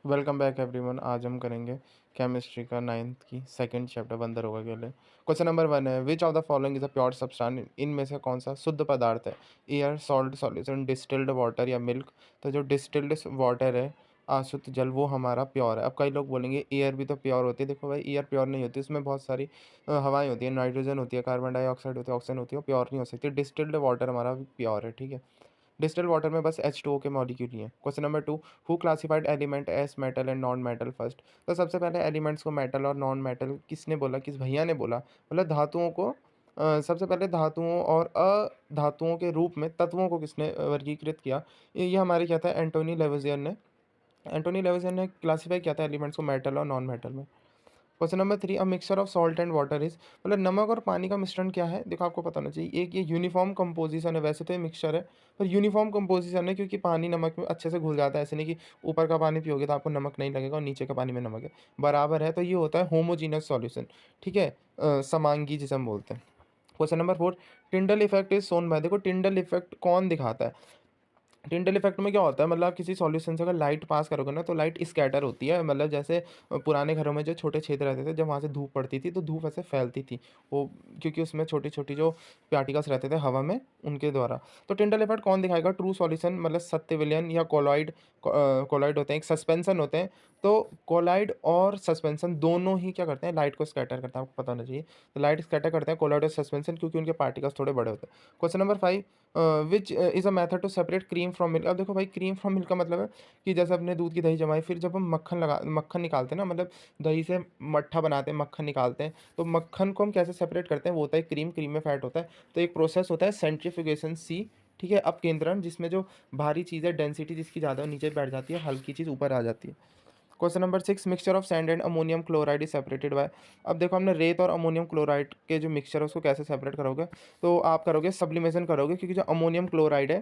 Welcome back everyone. आज हम करेंगे केमिस्ट्री का नाइन्थ की सेकंड चैप्टर बंदर होगा के लिए। क्वेश्चन नंबर 1 है, which of the following is a pure substance. इनमें से कौन सा शुद्ध पदार्थ है? Air, salt solution, distilled water या मिल्क। तो जो डिस्टिल्ड वाटर है, आशुद्ध जल, वो हमारा प्योर है। अब कई लोग बोलेंगे एयर भी तो प्योर होती है। देखो भाई, एयर प्योर नहीं होती, उसमें बहुत सारी हवाएं होती है, नाइट्रोजन होती है, कार्बन डाइऑक्साइड होती है, ऑक्सीजन होती है, वो प्योर नहीं हो सकती। डिस्टिल्ड वाटर हमारा प्योर है, ठीक है। डिस्टिल वाटर में बस H2O के मॉलिक्यूल ही हैं। Question number 2, who classified element as metal and non metal first. तो सबसे पहले एलिमेंट्स को मेटल और नॉन मेटल किसने बोला, किस भैया ने बोला? मतलब धातुओं को सबसे पहले धातुओं और अधातुओं के रूप में तत्वों को किसने वर्गीकृत किया? ये हमारे क्या था, एंटोनी लेवेजियर ने। एंटोनी लेवेजियर ने क्लासीफाई किया था एलिमेंट्स को मेटल और नॉन मेटल में। Question number 3, a mixture of salt and water is. मतलब नमक और पानी का मिश्रण क्या है? देखो, आपको पता होना चाहिए। एक ये यूनिफॉर्म कंपोजिशन है, वैसे तो ये मिक्सचर है, पर यूनिफॉर्म कंपोजिशन है क्योंकि पानी नमक में अच्छे से घुल जाता है। ऐसे नहीं कि ऊपर का पानी पियोगे तो आपको नमक नहीं लगेगा और नीचे का पानी में नमक है, बराबर है। तो ये होता है होमोजीनस सॉल्यूशन, ठीक है। समांगी जिसे हम बोलते हैं। Question number 4, Tyndall effect is shown by. देखो, टिंडल इफेक्ट कौन दिखाता है? टिंडल इफेक्ट में क्या होता है, मतलब आप किसी सॉल्यूशन से अगर लाइट पास करोगे ना, तो लाइट स्कैटर होती है। मतलब जैसे पुराने घरों में जो छोटे छेद रहते थे, जब वहाँ से धूप पड़ती थी तो धूप ऐसे फैलती थी वो, क्योंकि उसमें छोटी छोटी जो पार्टिकल्स रहते थे हवा में, उनके द्वारा। तो टिंडल इफेक्ट कौन दिखाएगा? ट्रू सॉल्यूशन, मतलब सत्य विलयन या कोलॉइड। कोलॉइड होते हैं, एक सस्पेंशन होते हैं। तो कोलॉइड और सस्पेंशन दोनों ही क्या करते हैं, लाइट को स्कैटर करते हैं, आपको पता होना चाहिए। तो लाइट स्कैटर करते हैं कोलॉइड और सस्पेंशन, क्योंकि उनके पार्टिकल्स थोड़े बड़े होते हैं। Question number 5, which is a method to separate cream from milk. अब देखो भाई, क्रीम फ्रॉम मिल्क का मतलब है कि जैसे अपने दूध की दही जमाई, फिर जब हम मक्खन निकालते हैं ना, मतलब दही से मट्ठा बनाते हैं, मक्खन निकालते हैं, तो मक्खन को हम कैसे सेपरेट करते हैं? वो होता है क्रीम, क्रीम में फैट होता है। तो एक प्रोसेस होता है सेंट्रीफ्यूगेशन, सी, ठीक है, अपकेंद्रण, जिसमें जो भारी चीज़ है, डेंसिटी जिसकी ज़्यादा है, नीचे बैठ जाती है, हल्की चीज़ ऊपर आ जाती है। Question number 6, mixture of sand and ammonium chloride is separated by. अब देखो, हमने रेत और अमोनियम क्लोराइड के जो मिक्सचर है उसको कैसे सेपरेट करोगे? तो आप करोगे सब्लिमेशन करोगे, क्योंकि जो अमोनियम क्लोराइड है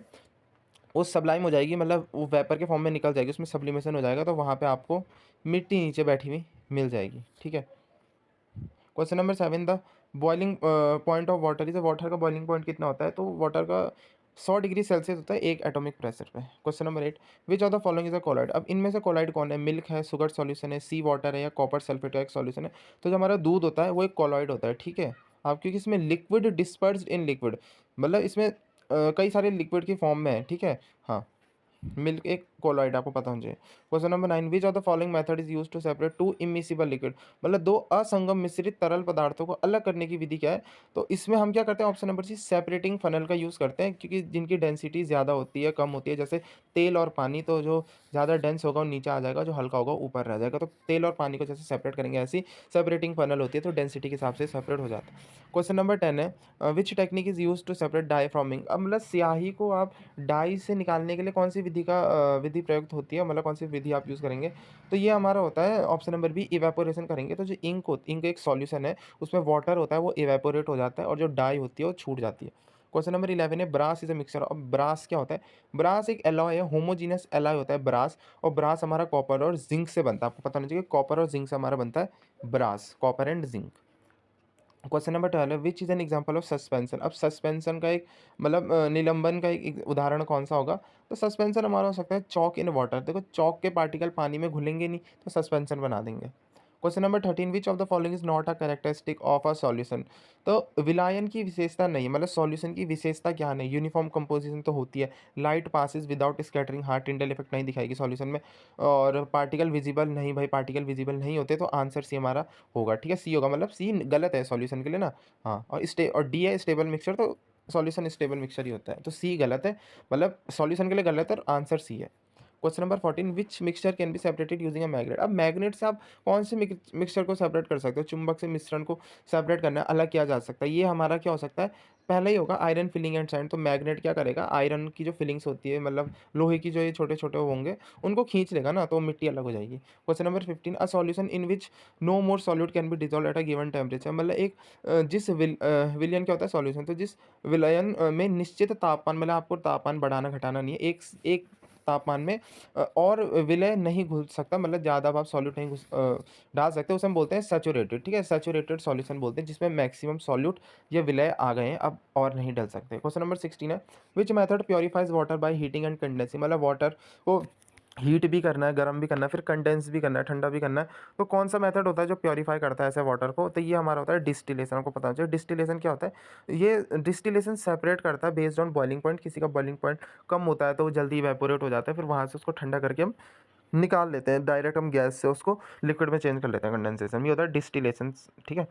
वो सब्लाइम हो जाएगी, मतलब वो वेपर के फॉर्म में निकल जाएगी, उसमें सब्लिमेशन हो जाएगा, तो वहाँ पे आपको मिट्टी नीचे बैठी हुई मिल जाएगी, ठीक है। Question number 7, the boiling point of water is. Water का बॉइलिंग पॉइंट कितना होता है? तो वाटर का 100 डिग्री सेल्सियस होता है एक एटॉमिक प्रेशर पे। Question number 8, which of the following is a colloid. अब इनमें से कोलॉइड कौन है? मिल्क है, सुगर सॉल्यूशन है, सी वाटर है, या कॉपर सल्फेट का एक सॉल्यूशन है। तो जो हमारा दूध होता है वो एक कोलॉइड होता है, ठीक है। आप, क्योंकि इसमें लिक्विड डिस्पर्स्ड इन लिक्विड, मतलब इसमें कई सारे लिक्विड की फॉर्म में है, ठीक है। हाँ, मिल्क एक कोलॉइड, आपको पता होना चाहिए। Question number 9, which of the following method is use to separate two immiscible liquid. मतलब दो असंगम मिश्रित तरल पदार्थों को अलग करने की विधि क्या है? तो इसमें हम क्या करते हैं? Option number C, separating funnel का यूज़ करते हैं, क्योंकि जिनकी डेंसिटी ज़्यादा होती है, कम होती है, जैसे तेल और पानी, तो जो ज़्यादा डेंस होगा वो नीचे आ जाएगा, जो हल्का होगा ऊपर रह जाएगा। तो तेल और पानी को जैसे सेपरेट करेंगे, ऐसी सेपरेटिंग फनल होती है, तो डेंसिटी के हिसाब से सेपरेट हो जाता है। क्वेश्चन नंबर 10 है, which technique is use to separate dye from ink. अब मतलब स्याही को आप डाई से निकालने के लिए कौन सी विधि प्रयुक्त होती है, मतलब कौन सी विधि आप यूज़ करेंगे? तो ये हमारा होता है ऑप्शन नंबर बी, इवेपोरेशन करेंगे। तो जो इंक एक सॉल्यूशन है, उसमें वाटर होता है, वो इवेपोरेट हो जाता है, और जो डाई होती है वो छूट जाती है। क्वेश्चन नंबर 11 है, ब्रास इज अ मिक्सचर। अब ब्रास क्या होता है? ब्रास एक एलॉय है, होमोजीनस एलॉय होता है ब्रास। और ब्रास हमारा कॉपर और जिंक से बनता है, आपको पता होना चाहिए, कॉपर और जिंक से हमारा बनता है brass, copper and zinc. Question number 12 है, which is an example of suspension. अब सस्पेंशन का एक मतलब निलंबन का एक उदाहरण कौन सा होगा? तो सस्पेंशन हमारा हो सकता है चॉक इन वाटर। देखो, चॉक के पार्टिकल पानी में घुलेंगे नहीं, तो सस्पेंशन बना देंगे। Question number 13, which of the following is not a characteristic of a solution. तो विलायन की विशेषता नहीं, मतलब सॉल्यूशन की विशेषता क्या नहीं? यूनिफॉर्म कंपोजिशन तो होती है, light passes without scattering, heart Tyndall effect नहीं दिखाएगी सॉल्यूशन में, और पार्टिकल विजिबल नहीं, भाई पार्टिकल विजिबल नहीं होते, तो आंसर सी हमारा होगा, ठीक है, सी होगा, मतलब सी गलत है सॉल्यूशन के लिए ना। हाँ, और डी है स्टेबल मिक्सचर, तो सॉल्यूशन स्टेबल मिक्सचर ही होता है, तो सी गलत है, मतलब सॉल्यूशन के लिए गलत है, और आंसर सी है। Question number 14, which mixture can be separated using a magnet. अब मैग्नेट से आप कौन से मिक्सचर को सेपरेट कर सकते हो? चुंबक से मिश्रण को सेपरेट करना है, अलग किया जा सकता है। ये हमारा क्या हो सकता है? पहले ही होगा आयरन फिलिंग एंड सैंड। तो मैग्नेट क्या करेगा? आयरन की जो फिलिंग्स होती है, मतलब लोहे की जो ये छोटे छोटे होंगे, उनको खींच लेगा ना, तो मिट्टी अलग हो जाएगी। Question number 15, a solution in which no more solute can be dissolve at a given temperature. मतलब एक जिस विलयन क्या होता है? सॉल्यूशन। तो जिस विलयन में निश्चित तापमान, मतलब आपको तापमान बढ़ाना घटाना नहीं है, एक तापमान में और विलय नहीं घुल सकता, मतलब ज़्यादा आप सॉल्यूट नहीं डाल सकते, उसे हम बोलते हैं सैचुरेटेड, ठीक है, सैचुरेटेड सॉल्यूशन बोलते हैं, जिसमें मैक्सिमम सॉल्यूट या विलय आ गए हैं, अब और नहीं डल सकते। क्वेश्चन नंबर 16 है, which method purifiers water by heating and condensing. मतलब वाटर को हीट भी करना है, गर्म भी करना है, फिर कंडेंस भी करना है, ठंडा भी करना है। तो कौन सा मेथड होता है जो प्योरीफाई करता है ऐसे वाटर को? तो ये हमारा होता है डिस्टिलेशन। आपको पता होना चाहिए डिस्टिलेशन क्या होता है। ये डिस्टिलेशन सेपरेट करता है बेस्ड ऑन बॉइलिंग पॉइंट। किसी का बॉइलिंग पॉइंट कम होता है तो वो जल्दी इवेपोरेट हो जाता है, फिर वहाँ से उसको ठंडा करके हम निकाल लेते हैं, डायरेक्ट हम गैस से उसको लिक्विड में चेंज कर लेते हैं, कंडेंसेशन। ये होता है डिस्टिलेशन। ठीक है।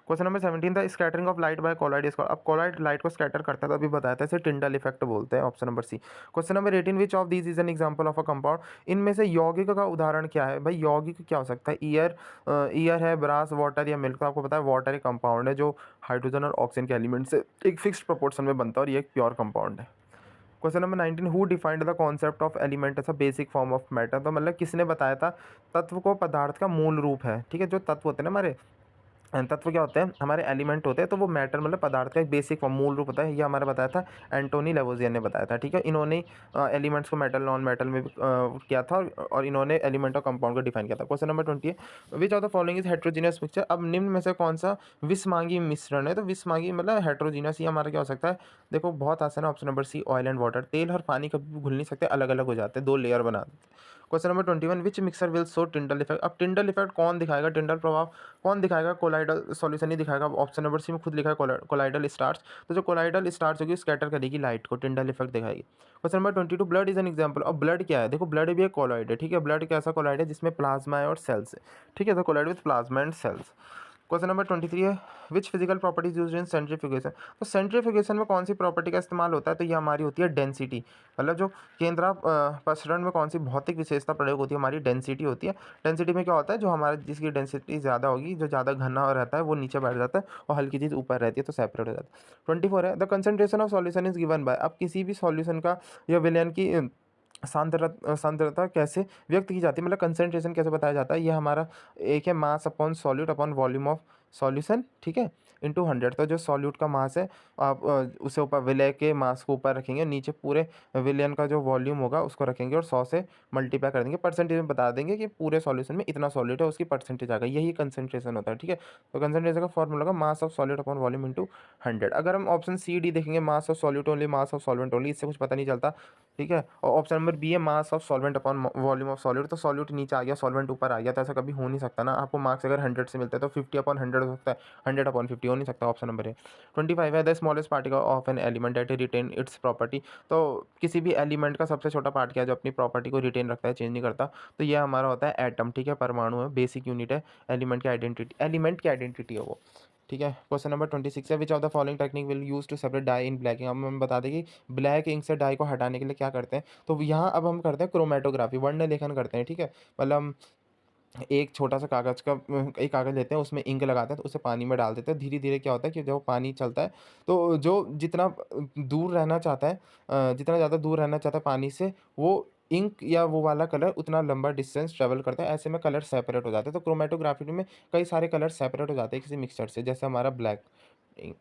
क्वेश्चन नंबर 17 था scattering of light by colloid is called. अब कोलाइड लाइट को स्कैटर करता है तो अभी बताया था, इसे टिंडल इफेक्ट बोलते हैं। Option number C. Question number 18 which of these is an example of a compound. इनमें से यौगिक का उदाहरण क्या है? भाई यौगिक क्या हो सकता है? ईयर है, ब्रास, वाटर या मिल्क। तो आपको पता है वाटर एक कंपाउंड है जो हाइड्रोजन और ऑक्सीजन के एलिमेंट से एक फिक्स्ड प्रोपोर्शन में बनता है, और ये एक प्योर कंपाउंड है। Question number 19 who defined the concept of element as a basic form of matter. तो मतलब किसने बताया था तत्व को पदार्थ का मूल रूप है। ठीक है, जो तत्व होते हैं ना हमारे, तत्व क्या होते हैं? हमारे एलिमेंट होते हैं, तो वो मैटर मतलब पदार्थ का एक बेसिक फॉर्म, मूल रूप होता है। ये हमारा बताया था एंटोनी लेवोजियर ने बताया था। ठीक है, इन्होंने एलिमेंट्स को मेटल नॉन मेटल में भी किया था, और इन्होंने एलिमेंट और कंपाउंड को डिफाइन किया था। क्वेश्चन नंबर 20 है which of the following is heterogeneous mixture. अब निम्न में से कौन सा विस्मांगी मिश्रण है? तो विस्मांगी मतलब हेट्रोजीनियस, ये हमारा क्या हो सकता है? देखो बहुत आसान है, option number C oil and water. तेल और पानी कभी भी घुल नहीं सकते, अलग अलग हो जाते हैं, दो लेयर बना देते हैं। Question number 21 which mixer will show Tyndall effect. अब टिंडल इफेक्ट कौन दिखाएगा? टिंडल प्रभाव कौन दिखाएगा? कोलाइडल सॉल्यूशन ही दिखाएगा। ऑप्शन नंबर सी में खुद लिखा है कोलाइडल स्टार्च। तो जो कोलाइडल स्टार्च होगी स्कैटर करेगी लाइट को, टिंडल इफेक्ट दिखाएगी। Question number 22 blood is an example. अब ब्लड क्या है? देखो ब्लड भी एक कोलॉइड है। ठीक है, ब्लड एक ऐसा कोलॉइड है जिसमें प्लाज्मा है और सेल्स है। ठीक है, तो colloid with plasma and cells. Question number 23 है which physical properties used in centrifugation. तो सेंट्रीफ्यूगेशन में कौन सी प्रॉपर्टी का इस्तेमाल होता है? तो ये हमारी होती है डेंसिटी। मतलब जो प्रसरण में कौन सी भौतिक विशेषता प्रयोग होती है? हमारी डेंसिटी होती है। डेंसिटी में क्या होता है? जो हमारा जिसकी डेंसिटी ज़्यादा होगी, जो ज़्यादा घना रहता है वो नीचे बैठ जाता है, और हल्की चीज़ ऊपर रहती है तो सेपरेट हो जाता है। 24 है the concentration of solution is given by. अब किसी भी सॉल्यूशन का या विलयन की सांद्रता कैसे व्यक्त की जाती है, मतलब कंसंट्रेशन कैसे बताया जाता है? ये हमारा एक है mass upon solute upon volume of solution. ठीक है, इंटू 100। तो जो सॉल्यूट का मास है आप उसे ऊपर विलय के मास को ऊपर रखेंगे, नीचे पूरे विलयन का जो वॉल्यूम होगा उसको रखेंगे, और 100 से मल्टीप्लाई कर देंगे, परसेंटेज में बता देंगे कि पूरे सॉल्यूशन में इतना सॉल्यूट है, उसकी परसेंटेज आ गई। यही कंसंट्रेशन होता है। ठीक है, तो कंसंट्रेशन का फॉर्मूला होगा mass of solute upon volume into 100। अगर हम ऑप्शन सी डी देखेंगे mass of solute only, mass of solvent only, इससे कुछ पता नहीं चलता। ठीक है, और ऑप्शन नंबर बी है mass of solvent upon volume of solute. तो सॉल्यूट नीचे आ गया, सॉल्वेंट ऊपर आ गया, तो ऐसा कभी हो नहीं सकता ना। आपको मार्क्स अगर 100 से मिलता है तो 50 अपॉन 100 हो सकता है, 100 अपॉन 50 हो नहीं सकता। ऑप्शन नंबर है 25 है the smallest particle of an element that retain its property. तो किसी भी एलिमेंट का सबसे छोटा पार्ट क्या है जो अपनी प्रॉपर्टी को रिटेन रखता है, चेंज नहीं करता? तो ये हमारा होता है एटम। ठीक है, परमाणु है, बेसिक यूनिट है एलिमेंट की आइडेंटिटी है वो। ठीक है, क्वेश्चन नंबर 26 है which of the following technique will use to separate dye in black ink. अब हम बता दें कि ब्लैक इंक से डाई को हटाने के लिए क्या करते हैं। तो यहाँ अब हम करते हैं क्रोमेटोग्राफी, वर्ण लेखन करते हैं। ठीक है, मतलब हम एक छोटा सा कागज़ का एक कागज़ लेते हैं, उसमें इंक लगाते हैं, तो उसे पानी में डाल देते हैं। धीरे-धीरे क्या होता है कि जब पानी चलता है तो जो जितना दूर रहना चाहता है, जितना ज़्यादा दूर रहना चाहता है पानी से, वो इंक या वो वाला कलर उतना लंबा डिस्टेंस ट्रैवल करता है। ऐसे में कलर सेपरेट हो जाते हैं। तो क्रोमेटोग्राफी में कई सारे कलर सेपरेट हो जाते हैं किसी मिक्सचर से, जैसे हमारा ब्लैक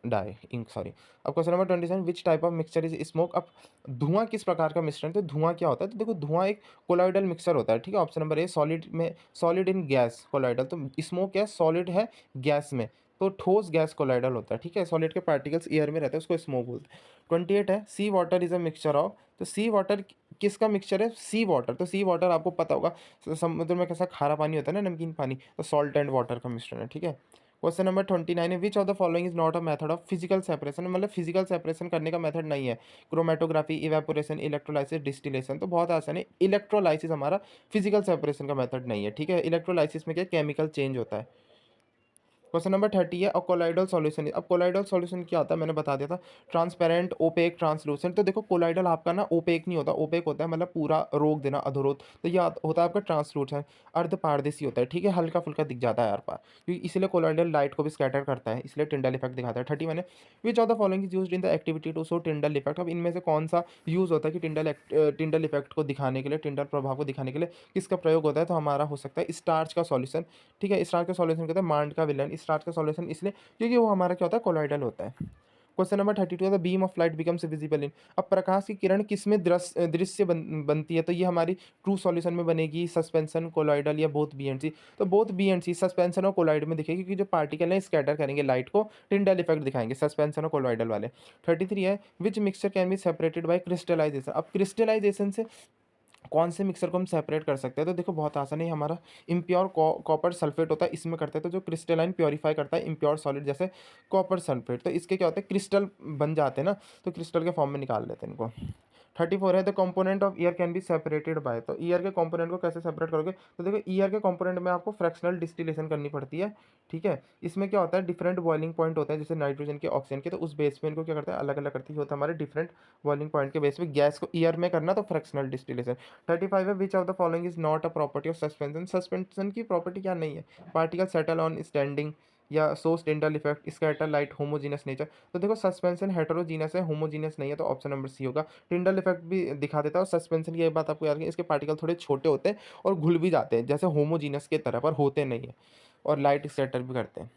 डाई इंक सॉरी। अब question number 27 which type of mixture is smoke. अब धुआं किस प्रकार का मिश्रण? तो धुआं क्या होता है? तो देखो धुआं एक कोलॉइडल मिक्सचर होता है। ठीक है, ऑप्शन नंबर ए सॉलिड में, सॉलिड इन गैस कोलॉइडल। तो स्मोक क्या है? सॉलिड है गैस में, तो ठोस गैस कोलॉइडल होता है। ठीक है, सॉलिड के पार्टिकल्स एयर में रहते हैं, उसको स्मोक बोलते हैं। 28 है sea water is a mixture of. तो सी वाटर किसका मिक्सचर है? Sea water. तो सी वाटर आपको पता होगा समुद्र में कैसा खारा पानी होता है ना, नमकीन पानी, तो सॉल्ट एंड वाटर का मिश्रण है। ठीक है, क्वेश्चन नंबर 29 है which of the following is not a method of physical separation. मतलब फिजिकल सेपरेशन करने का मेथड नहीं है। Chromatography, evaporation, electrolysis, distillation. तो बहुत आसान है, इलेक्ट्रोलाइसिस हमारा फिजिकल सेपरेशन का मेथड नहीं है। ठीक है, इलेक्ट्रोलाइसिस में क्या केमिकल चेंज होता है। क्वेश्चन नंबर 30 है और कोलाइडल सॉल्यूशन। अब कोलाइडल सॉल्यूशन क्या होता है? मैंने बता दिया था, ट्रांसपेरेंट, ओपेक, ट्रांसलूसेंट। तो देखो कोलाइडल आपका ना ओपेक नहीं होता, ओपेक होता है मतलब पूरा रोक देना, अधोरोध। तो ये होता है आपका ट्रांसलूसेंट, अर्धपारदर्शी होता है। ठीक है, हल्का फुल्का दिख जाता है आर पार, क्योंकि इसलिए कोलाइडल लाइट को भी स्कैटर करता है, इसलिए टिंडल इफेक्ट दिखाता है। 30 मैंने which of the following is used in the activity to show Tyndall effect. अब इनमें से कौन सा यूज होता है कि टिंडल इफेक्ट को दिखाने के लिए, टिंडल प्रभाव को दिखाने के लिए किसका प्रयोग होता है? तो हमारा हो सकता है स्टार्च का सॉल्यूशन। ठीक है, स्टार्च का सॉल्यूशन कहते हैं मांड का विलन। स्टार्च का सॉल्यूशन इसलिए क्योंकि वो हमारा क्या होता है? कोलॉइडल होता है। क्वेश्चन नंबर 32 है the beam of light becomes visible in. अब प्रकाश की किरण किस में दृश्य बनती है? तो ये हमारी ट्रू सॉल्यूशन में बनेगी, सस्पेंशन, कोलॉइडल या बोथ बी एंड सी। तो both B and C, suspension और कोलॉइड में दिखेगी, क्योंकि जो पार्टिकल है स्कैटर करेंगे लाइट को, टिंडल इफेक्ट दिखाएंगे सस्पेंशन और कोलॉइडल वाले। 33 है which mixture can be separated by crystallization. अब क्रिस्टलाइजेशन से कौन से मिक्सर को हम सेपरेट कर सकते हैं? तो देखो बहुत आसान है, हमारा इम्प्योर कॉपर सल्फेट होता है, इसमें करते हैं। तो जो क्रिस्टलाइन प्योरीफाई करता है इम्प्योर सॉलिड जैसे कॉपर सल्फेट, तो इसके क्या होता है, क्रिस्टल बन जाते हैं ना, तो क्रिस्टल के फॉर्म में निकाल लेते हैं इनको। 34 है, the component of year can be separated bye. तो ईयर के कंपोनेंट को कैसे सेपरेट करोगे? तो देखो ईयर के कंपोनेंट में आपको फ्रैक्शनल डिस्टिलेशन करनी पड़ती है, ठीक है। इसमें क्या होता है, डिफरेंट बॉइलिंग पॉइंट होता है, जैसे नाइट्रोजन के, ऑक्सीजन के, तो उस बेस पे इनको क्या करते हैं, अलग अलग करती होता है हमारे डिफरेंट बॉइलिंग पॉइंट के बेस पे। गैस को ईयर में करना तो फ्रैक्शनल डिस्टिलेशन। 35 है, which of the following is not a property of suspension. Suspension की प्रॉपर्टी क्या नहीं है? पार्टिकल सेटल ऑन स्टैंडिंग, या source Tyndall effect, scatter light, homogeneous nature. तो देखो सस्पेंशन हेटेरोजीनस है, होमोजीनस नहीं है, तो ऑप्शन नंबर सी होगा। टिंडल इफेक्ट भी दिखा देता है, और सस्पेंशन की एक बात आपको याद रखनी है, इसके पार्टिकल थोड़े छोटे होते हैं और घुल भी जाते हैं, जैसे होमोजीनस के तरह, पर होते नहीं है, और लाइट स्कैटर भी करते हैं।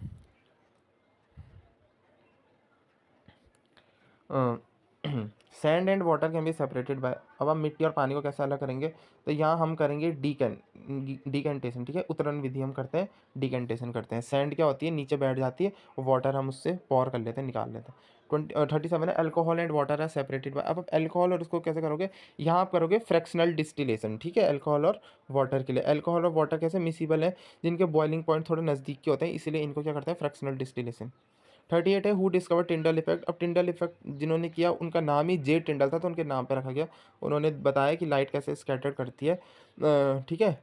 Sand and water can be separated by. अब हम मिट्टी और पानी को कैसे अलग करेंगे? तो यहाँ हम करेंगे डिकेंटेशन, ठीक है, उतरण विधि हम करते हैं, डिकेंटेशन करते हैं। सैंड क्या होती है, नीचे बैठ जाती है, वाटर हम उससे पॉर कर लेते हैं, निकाल लेते हैं। 37 है, alcohol and water are separated by. अब आप अल्कोहल और उसको कैसे करोगे? यहाँ आप करोगे फ्रैक्शनल डिस्टिलेशन, ठीक है, अल्कोहल और वाटर के लिए। अल्कोहल और वाटर कैसे मिसिबल है, जिनके बॉइलिंग पॉइंट थोड़े नज़दीक के होते हैं, इसीलिए इनको क्या करते हैं, फ्रैक्शनल डिस्टिलेशन। 38 है, हु डिस्कवर टिंडल इफेक्ट। अब टिंडल इफेक्ट जिन्होंने किया उनका नाम ही जे टिंडल था, तो उनके नाम पे रखा गया। उन्होंने बताया कि लाइट कैसे स्कैटर करती है, ठीक है,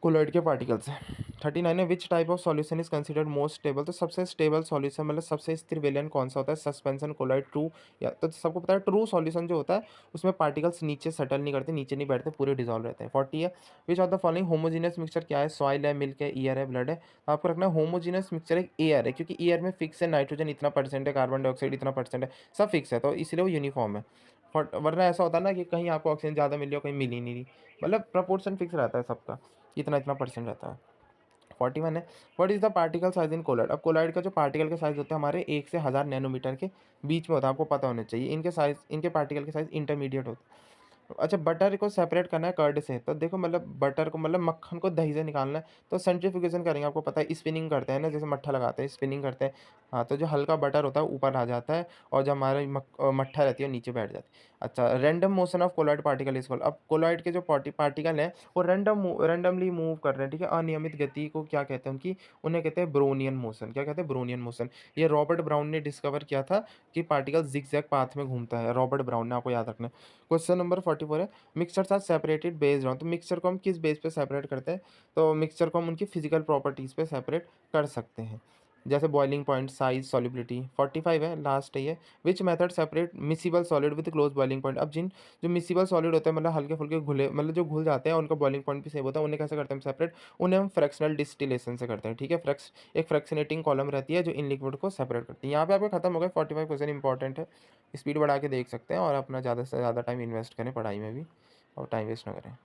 कोलॉइड के पार्टिकल से। 39 है, which type of solution is considered most stable. तो सबसे स्टेबल सॉल्यूशन मतलब सबसे स्थिर विलयन कौन सा होता है? सस्पेंशन, कोलॉइड, ट्रू, या तो सबको पता है ट्रू सॉल्यूशन जो होता है उसमें पार्टिकल्स नीचे सेटल नहीं करते, नीचे नहीं बैठते, पूरे डिजॉल्व रहते हैं। 40 है, which of the following homogeneous mixture क्या है? सॉइल है, मिल्क है, ईयर है, ब्लड है। तो आपको रखना है होमोजीनियस मिक्सचर एक एयर है, क्योंकि एयर में फिक्स है, नाइट्रोजन इतना परसेंट है, कार्बन डाइऑक्साइड इतना परसेंट है, सब फिक्स है, तो इसलिए वो यूनिफॉर्म है। वरना ऐसा होता है ना कि कहीं आपको ऑक्सीजन ज़्यादा मिल रही हो, कहीं मिल ही नहीं रही, मतलब प्रपोर्शन फिक्स रहता है सबका, इतना इतना परसेंट रहता है। 41 है, what is the particle size in colloid. अब कोलॉइड का जो पार्टिकल के साइज होते हैं हमारे 1 से 1000 नैनोमीटर के बीच में होता है, आपको पता होना चाहिए। इनके साइज, इनके पार्टिकल के साइज इंटरमीडिएट होते हैं। अच्छा, बटर को सेपरेट करना है कर्ड से, तो देखो मतलब बटर को, मतलब मक्खन को दही से निकालना है, तो सेंट्रीफ्यूगेशन करेंगे, आपको पता है स्पिनिंग करते हैं ना, जैसे मट्ठा लगाते हैं, स्पिनिंग करते हैं। हाँ, तो जो हल्का बटर होता है ऊपर आ जाता है, और जो हमारा मट्ठा रहती है नीचे बैठ जाती है। अच्छा, random motion of colloid particle is called. अब कोलॉइड के जो पार्टिकल हैं वो रैंडमली मूव कर रहे हैं, ठीक है, अनियमित गति को क्या कहते हैं उनकी? उन्हें कहते हैं ब्रोनियन मोशन। क्या कहते हैं? Brownian motion. ये रॉबर्ट ब्राउन ने डिस्कवर किया था कि पार्टिकल जिगजैग पाथ में घूमता है, रॉबर्ट ब्राउन ने, आपको याद रखना है। क्वेश्चन नंबर 44 है, mixtures are separated based on. तो मिक्सचर को हम किस बेस पे सेपरेट करते हैं? तो मिक्सचर को हम उनकी फिजिकल प्रॉपर्टीज़ पे सेपरेट कर सकते हैं, जैसे बॉइलिंग पॉइंट, साइज, सॉलिबिलिटी। 45 है, लास्ट है ये, which method separate miscible solid with close boiling point. अब जिन जो मिसिबल सॉलिड होते हैं, मतलब हल्के फुल्के घुले, मतलब जो घुल जाते हैं, उनका बॉइलिंग पॉइंट भी सेम होता है, उन्हें कैसे करते हैं सेपरेट? उन्हें हम फ्रैक्शनल डिस्टिलेशन से करते हैं, ठीक है। एक फ्रैक्शनेटिंग कॉलम रहती है जो इन लिक्विड को सेपरेट करती है। यहाँ पे आपके खत्म हो गए 45 क्वेश्चन, इंपॉर्टेंट है, स्पीड बढ़ा के देख सकते हैं, और अपना ज़्यादा से ज़्यादा टाइम इन्वेस्ट करें पढ़ाई में भी, और टाइम वेस्ट ना करें।